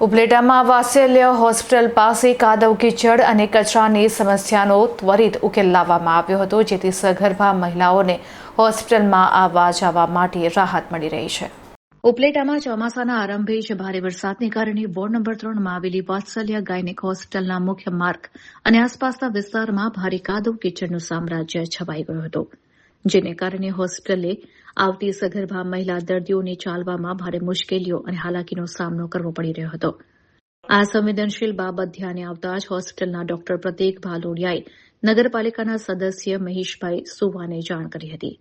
ઉપલેટામાં વાત્સલ્ય hospital પાસે કાદવ કીચડ અને કચરાની સમસ્યાનો ત્વરિત ઉકેલ લાવવામાં આવ્યો હતો, જેથી સગર્ભા મહિલાઓને હોસ્પિટલમાં આવવા જવા માટે રાહત મળી રહી છે. ઉપલેટામાં ચોમાસાના આરંભે જ ભારે વરસાદને કારણે વોર્ડ નંબર 3માં આવેલી વાત્સલ્ય ગાયનેક હોસ્પિટલના મુખ્ય માર્ગ અને આસપાસના વિસ્તારમાં ભારે કાદવ કીચડનું સામ્રાજ્ય છવાઈ ગયું હતું, જેને કારણે હોસ્પિટલે આવતી સગર્ભા મહિલા દર્દીઓને ચાલવામાં ભારે મુશ્કેલીઓ અને હાલાકીનો સામનો કરવો પડી રહ્યો હતો. આ સંવેદનશીલ બાબત ધ્યાને આવતા જ હોસ્પિટલના ડોક્ટર પ્રતીક ભાલોડિયાએ નગરપાલિકાના સદસ્ય મહેશભાઈ સુવાને જાણ કરી હતી.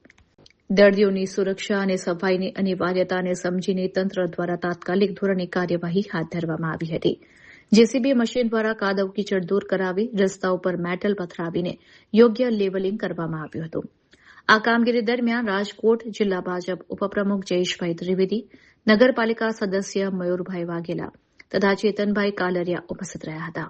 દર્દીઓની સુરક્ષા અને સફાઈની અનિવાર્યતાને સમજીને તંત્ર દ્વારા તાત્કાલિક ધોરણે કાર્યવાહી હાથ ધરવામાં આવી હતી. જેસીબી મશીન દ્વારા કાદવ કીચડ દૂર કરાવી રસ્તા ઉપર મેટલ પથરાવીને યોગ્ય લેવલિંગ કરવામાં આવ્યું હતું. આ કામગીરી દરમિયાન રાજકોટ જિલ્લા ભાજપ ઉપપ્રમુખ જયેશભાઈ ત્રિવેદી, નગરપાલિકા સદસ્ય મયુરભાઈ વાઘેલા તથા ચેતનભાઈ કાલરિયા ઉપસ્થિત રહ્યા હતા.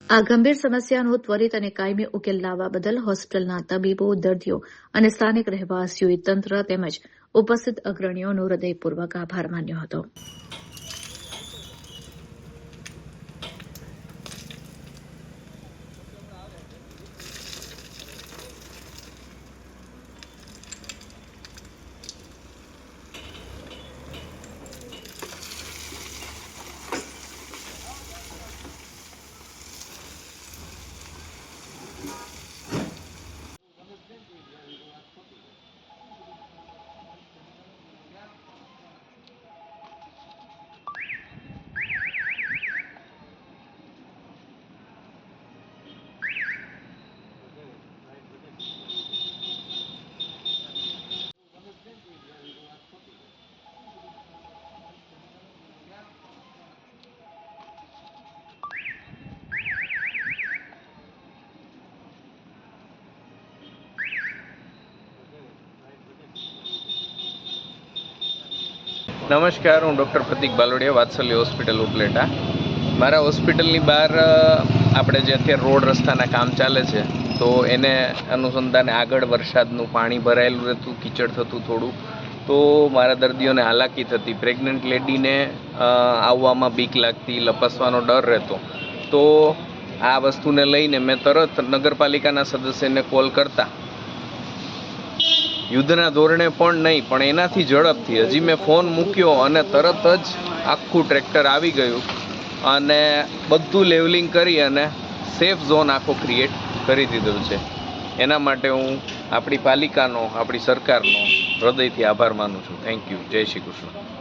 આ ગંભીર સમસ્યાનો ત્વરિત અને કાયમી ઉકેલ લાવવા બદલ હોસ્પિટલના તબીબો, દર્દીઓ અને સ્થાનિક રહેવાસીઓએ તંત્ર તેમજ ઉપસ્થિત અગ્રણીઓનો હૃદયપૂર્વક આભાર માન્યો હતો. નમસ્કાર, હું ડૉક્ટર પ્રતીક બાલોડિયા, વાત્સલ્ય હોસ્પિટલ ઉપલેટા. મારા હોસ્પિટલની બહાર આપણે જે અત્યારે રોડ રસ્તાના કામ ચાલે છે, તો એને અનુસંધાને આગળ વરસાદનું પાણી ભરાયેલું રહેતું, કીચડ થતું થોડું, તો મારા દર્દીઓને હાલાકી થતી. પ્રેગ્નન્ટ લેડીને આવવામાં બીક લાગતી, લપસવાનો ડર રહેતો. તો આ વસ્તુને લઈને મેં તરત નગરપાલિકાના સદસ્યને કોલ કરતા યુદ્ધના ધોરણે પણ નહીં, પણ એનાથી ઝડપથી હજી મેં ફોન મૂક્યો અને તરત જ આખું ટ્રેક્ટર આવી ગયું અને બધું લેવલિંગ કરી અને સેફ ઝોન આખો ક્રિએટ કરી દીધો છે. એના માટે હું આપણી પાલિકાનો, આપણી સરકારનો હૃદયથી આભાર માનું છું. Thank you. જય શ્રી કૃષ્ણ.